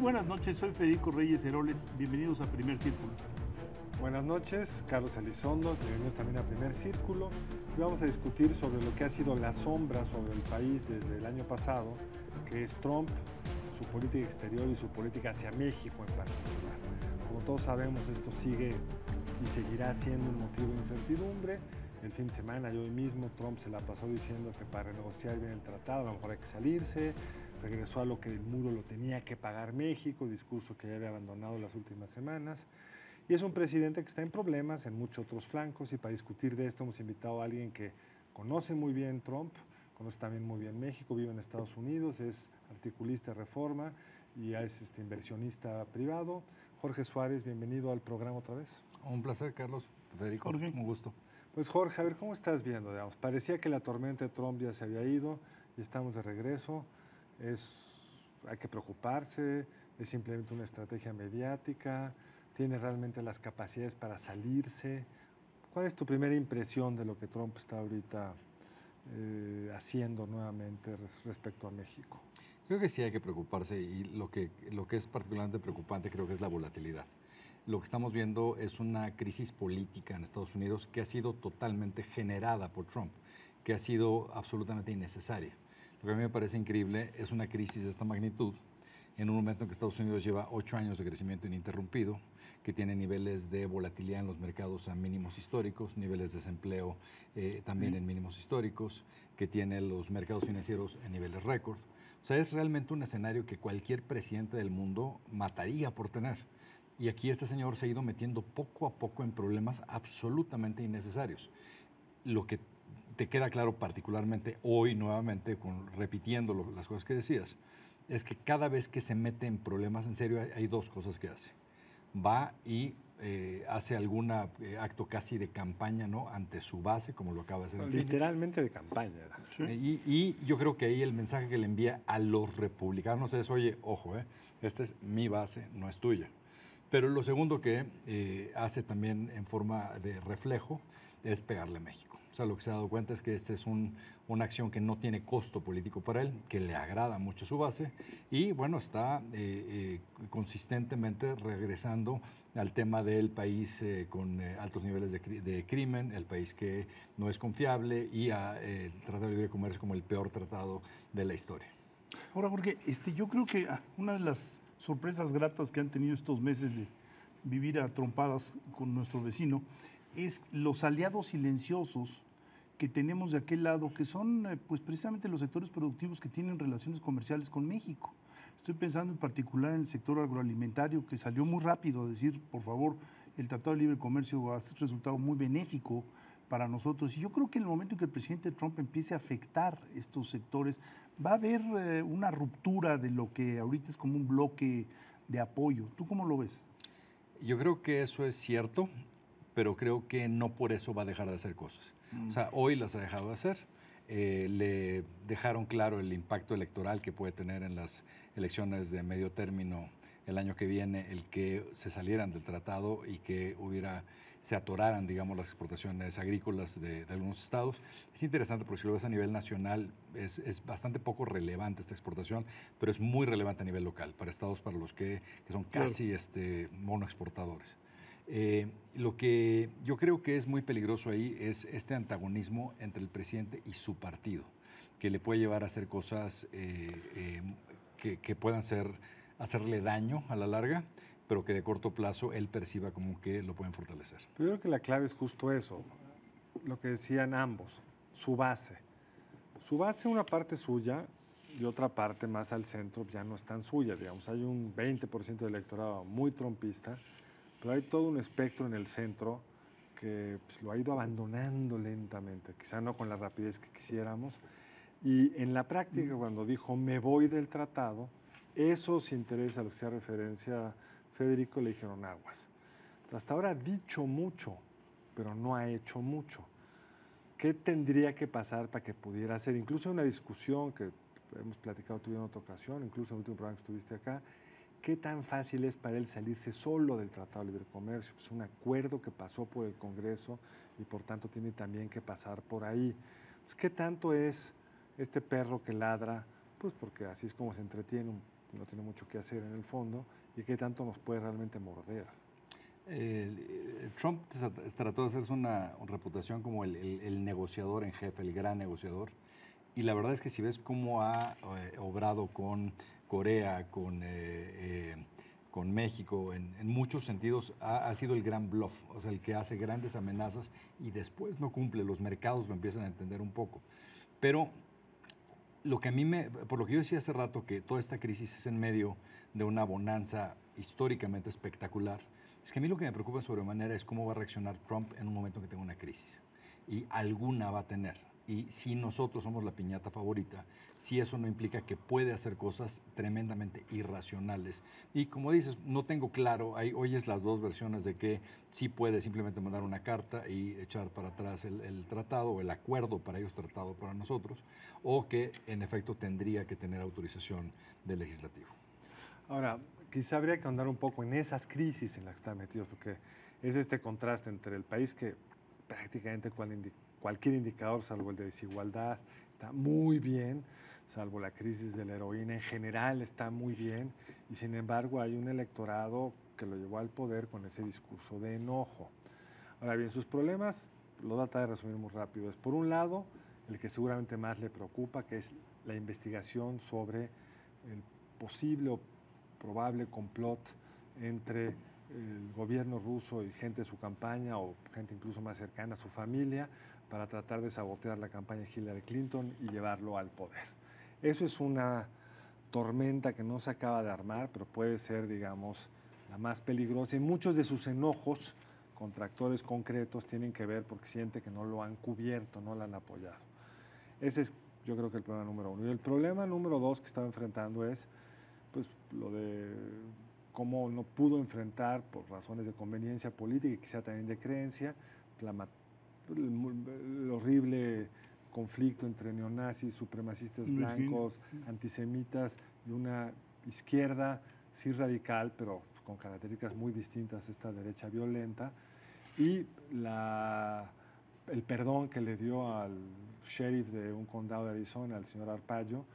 buenas noches, soy Federico Reyes Heroles, bienvenidos a Primer Círculo. Buenas noches, Carlos Elizondo, bienvenidos también a Primer Círculo. Y vamos a discutir sobre lo que ha sido la sombra sobre el país desde el año pasado, que es Trump, su política exterior y su política hacia México en particular. Como todos sabemos, esto sigue y seguirá siendo un motivo de incertidumbre. El fin de semana, yo hoy mismo, Trump se la pasó diciendo que para renegociar bien el tratado a lo mejor hay que salirse. Regresó a lo que el muro lo tenía que pagar México, discurso que ya había abandonado las últimas semanas. Y es un presidente que está en problemas en muchos otros flancos, y para discutir de esto hemos invitado a alguien que conoce muy bien Trump, conoce también muy bien México, vive en Estados Unidos, es articulista de Reforma y es inversionista privado. Jorge Suárez, bienvenido al programa otra vez. Un placer, Carlos. Federico, Jorge. un gusto. Pues Jorge, a ver, ¿cómo estás viendo? Digamos, parecía que la tormenta de Trump ya se había ido y estamos de regreso. Hay que preocuparse, es simplemente una estrategia mediática, tiene realmente las capacidades para salirse. ¿Cuál es tu primera impresión de lo que Trump está ahorita haciendo nuevamente respecto a México? Creo que sí hay que preocuparse, y lo que es particularmente preocupante creo que es la volatilidad. Lo que estamos viendo es una crisis política en Estados Unidos que ha sido totalmente generada por Trump, que ha sido absolutamente innecesaria. Lo que a mí me parece increíble es una crisis de esta magnitud en un momento en que Estados Unidos lleva 8 años de crecimiento ininterrumpido, que tiene niveles de volatilidad en los mercados a mínimos históricos, niveles de desempleo también en mínimos históricos, que tiene los mercados financieros en niveles récord. O sea, es realmente un escenario que cualquier presidente del mundo mataría por tener. Y aquí este señor se ha ido metiendo poco a poco en problemas absolutamente innecesarios. Lo que te queda claro particularmente hoy nuevamente, repitiendo las cosas que decías, es que cada vez que se mete en problemas en serio hay dos cosas que hace. Va y hace algún acto casi de campaña, ¿no?, ante su base, como lo acaba de hacer en Literalmente de campaña era. Sí. Y yo creo que ahí el mensaje que le envía a los republicanos es, oye, ojo, esta es mi base, no es tuya. Pero lo segundo que hace también en forma de reflejo es pegarle a México. O sea, lo que se ha dado cuenta es que esta es una acción que no tiene costo político para él, que le agrada mucho su base, y bueno, está consistentemente regresando al tema del país con altos niveles de crimen, el país que no es confiable, y el Tratado de Libre Comercio como el peor tratado de la historia. Ahora, Jorge, yo creo que una de las sorpresas gratas que han tenido estos meses de vivir a trompadas con nuestro vecino es los aliados silenciosos que tenemos de aquel lado, que son pues precisamente los sectores productivos que tienen relaciones comerciales con México. Estoy pensando en particular en el sector agroalimentario, que salió muy rápido a decir, por favor, el Tratado de Libre Comercio ha resultado muy benéfico para nosotros. Y yo creo que en el momento en que el presidente Trump empiece a afectar estos sectores, va a haber una ruptura de lo que ahorita es como un bloque de apoyo. ¿Tú cómo lo ves? Yo creo que eso es cierto, pero creo que no por eso va a dejar de hacer cosas. O sea, hoy las ha dejado de hacer. Le dejaron claro el impacto electoral que puede tener en las elecciones de medio término el año que viene, el que se salieran del tratado y que se atoraran, digamos, las exportaciones agrícolas de algunos estados. Es interesante porque si lo ves a nivel nacional es bastante poco relevante esta exportación, pero es muy relevante a nivel local, para estados para los que son casi monoexportadores. Lo que yo creo que es muy peligroso ahí es este antagonismo entre el presidente y su partido, que le puede llevar a hacer cosas que puedan hacerle daño a la larga, pero que de corto plazo él perciba como que lo pueden fortalecer. Pero yo creo que la clave es justo eso, lo que decían ambos, su base. Su base, una parte suya y otra parte más al centro ya no es tan suya, digamos. Hay un 20% del electorado muy trumpista, pero hay todo un espectro en el centro que pues, lo ha ido abandonando lentamente, quizá no con la rapidez que quisiéramos. Y en la práctica, cuando dijo me voy del tratado, esos intereses a los que se referencia Federico le dijeron aguas. Hasta ahora ha dicho mucho, pero no ha hecho mucho. ¿Qué tendría que pasar para que pudiera hacer? Incluso una discusión que hemos platicado tú en otra ocasión, incluso en el último programa que estuviste acá, ¿qué tan fácil es para él salirse solo del Tratado de Libre Comercio? Es un acuerdo que pasó por el Congreso y por tanto tiene también que pasar por ahí. Entonces, ¿qué tanto es este perro que ladra? Pues porque así es como se entretiene un no tiene mucho que hacer en el fondo, y qué tanto nos puede realmente morder. Trump trató de hacerse una reputación como el negociador en jefe, el gran negociador. Y la verdad es que si ves cómo ha obrado con Corea, con México, en muchos sentidos ha sido el gran bluff, o sea, el que hace grandes amenazas y después no cumple, los mercados lo empiezan a entender un poco. Pero lo que a mí por lo que yo decía hace rato, que toda esta crisis es en medio de una bonanza históricamente espectacular, es que a mí lo que me preocupa sobremanera es cómo va a reaccionar Trump en un momento que tenga una crisis. Y alguna va a tener. Y si nosotros somos la piñata favorita, si eso no implica que puede hacer cosas tremendamente irracionales. Y como dices, no tengo claro, oyes las dos versiones de que sí puede simplemente mandar una carta y echar para atrás el tratado o el acuerdo para ellos, tratado para nosotros, o que en efecto tendría que tener autorización del legislativo. Ahora, quizá habría que andar un poco en esas crisis en las que están metidos, porque es este contraste entre el país que prácticamente cualquier indicador, salvo el de desigualdad, está muy bien, salvo la crisis de la heroína en general está muy bien, y sin embargo hay un electorado que lo llevó al poder con ese discurso de enojo. Ahora bien, sus problemas, lo voy a tratar de resumir muy rápido, es por un lado el que seguramente más le preocupa, que es la investigación sobre el posible o probable complot entre el gobierno ruso y gente de su campaña o gente incluso más cercana a su familia para tratar de sabotear la campaña de Hillary Clinton y llevarlo al poder. Eso es una tormenta que no se acaba de armar, pero puede ser, digamos, la más peligrosa. Y muchos de sus enojos contra actores concretos tienen que ver porque siente que no lo han cubierto, no lo han apoyado. Ese es, yo creo que el problema número uno. Y el problema número dos que estaba enfrentando es pues, lo de cómo no pudo enfrentar por razones de conveniencia política y quizá también de creencia el horrible conflicto entre neonazis, supremacistas blancos, antisemitas y una izquierda sí radical, pero con características muy distintas a esta derecha violenta, y el perdón que le dio al sheriff de un condado de Arizona, al señor Arpaio,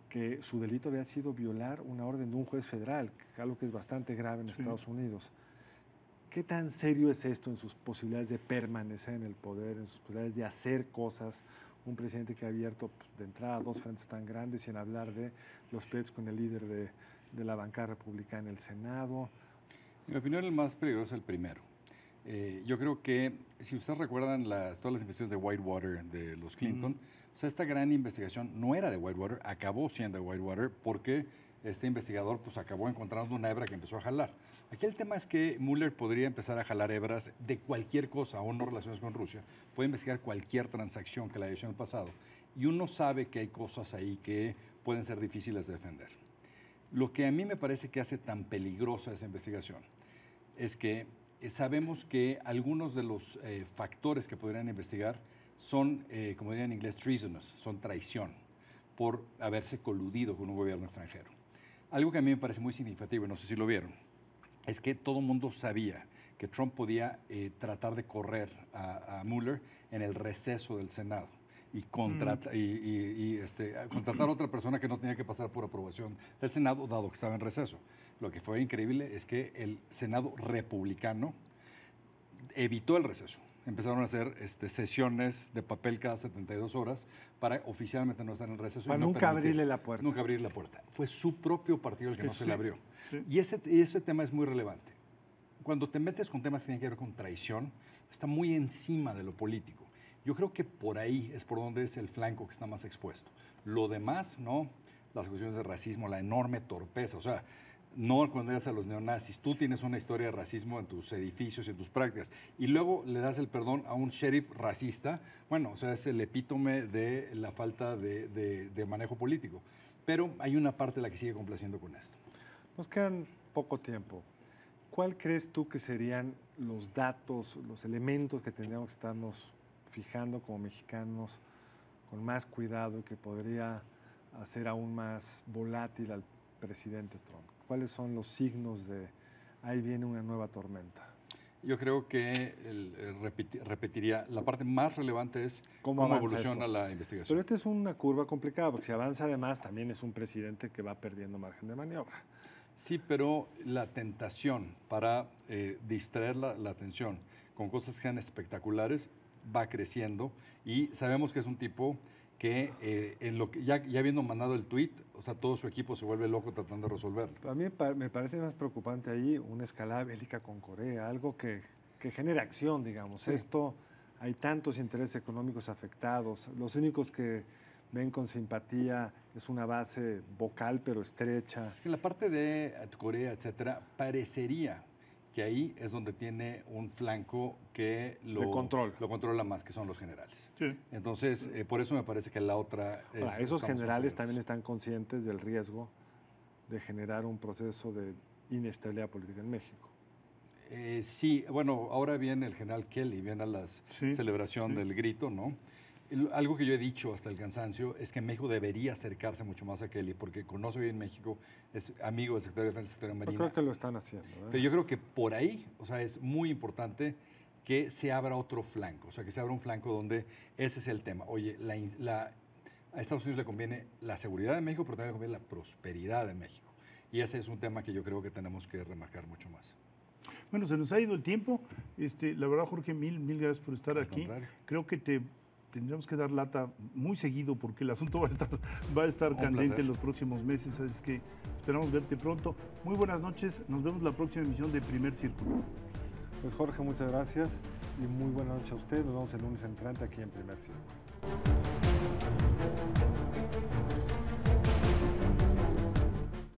que su delito había sido violar una orden de un juez federal, algo que es bastante grave en Estados Unidos. ¿Qué tan serio es esto en sus posibilidades de permanecer en el poder, en sus posibilidades de hacer cosas? Un presidente que ha abierto de entrada dos frentes tan grandes, sin hablar de los pleitos con el líder de la bancada republicana en el Senado. En mi opinión, el más peligroso es el primero. Yo creo que, si ustedes recuerdan todas las investigaciones de Whitewater de los Clinton, o sea, esta gran investigación no era de Whitewater, acabó siendo de Whitewater porque este investigador pues acabó encontrando una hebra que empezó a jalar. Aquí el tema es que Mueller podría empezar a jalar hebras de cualquier cosa, aún no relacionadas con Rusia, puede investigar cualquier transacción que la haya hecho en el pasado, y uno sabe que hay cosas ahí que pueden ser difíciles de defender. Lo que a mí me parece que hace tan peligrosa esa investigación es que sabemos que algunos de los factores que podrían investigar son, como dirían en inglés, treasonous, son traición por haberse coludido con un gobierno extranjero. Algo que a mí me parece muy significativo, y no sé si lo vieron, es que todo el mundo sabía que Trump podía tratar de correr a Mueller en el receso del Senado y contratar a otra persona que no tenía que pasar por aprobación del Senado, dado que estaba en receso. Lo que fue increíble es que el Senado republicano evitó el receso. Empezaron a hacer sesiones de papel cada 72 horas para oficialmente no estar en el receso. Para nunca abrirle la puerta. Nunca abrir la puerta. Fue su propio partido el que no se le abrió. Sí. Y ese tema es muy relevante. Cuando te metes con temas que tienen que ver con traición, está muy encima de lo político. Yo creo que por ahí es por donde es el flanco que está más expuesto. Lo demás, ¿no? Las acusaciones de racismo, la enorme torpeza. O sea, no condenas a los neonazis. Tú tienes una historia de racismo en tus edificios y en tus prácticas. Y luego le das el perdón a un sheriff racista. Bueno, o sea, es el epítome de la falta de manejo político. Pero hay una parte de la que sigue complaciendo con esto. Nos quedan poco tiempo. ¿Cuál crees tú que serían los datos, los elementos que tendríamos que estarnos fijando como mexicanos con más cuidado y que podría hacer aún más volátil al presidente Trump? ¿Cuáles son los signos de ahí viene una nueva tormenta? Yo creo que repetiría, la parte más relevante es cómo evoluciona esto? la investigación. Pero esta es una curva complicada, porque si avanza además también es un presidente que va perdiendo margen de maniobra. Sí, pero la tentación para distraer la atención con cosas que sean espectaculares va creciendo y sabemos que es un tipo que en lo que ya habiendo mandado el tuit, o sea, todo su equipo se vuelve loco tratando de resolverlo. A mí me parece más preocupante ahí una escalada bélica con Corea, algo que genere acción, digamos. Sí. Esto, hay tantos intereses económicos afectados, los únicos que ven con simpatía es una base vocal pero estrecha. En la parte de Corea, etcétera, parecería que ahí es donde tiene un flanco que lo controla más, que son los generales. Sí. Entonces, por eso me parece que la otra... Ahora, esos generales también están conscientes del riesgo de generar un proceso de inestabilidad política en México. Sí, bueno, ahora viene el general Kelly, viene a la celebración del grito, ¿no? Algo que yo he dicho hasta el cansancio es que México debería acercarse mucho más a Kelly porque conoce bien México, es amigo del secretario de Defensa, secretario de Marina. Yo creo que lo están haciendo. Pero yo creo que por ahí, o sea, es muy importante que se abra otro flanco, o sea, que se abra un flanco donde ese es el tema. Oye, a Estados Unidos le conviene la seguridad de México, pero también le conviene la prosperidad de México. Y ese es un tema que yo creo que tenemos que remarcar mucho más. Bueno, se nos ha ido el tiempo. La verdad, Jorge, mil gracias por estar aquí. Creo que tendríamos que dar lata muy seguido porque el asunto va a estar candente en los próximos meses, así que esperamos verte pronto. Muy buenas noches, nos vemos la próxima emisión de Primer Círculo. Pues Jorge, muchas gracias y muy buenas noches a usted. Nos vemos el lunes entrante aquí en Primer Círculo.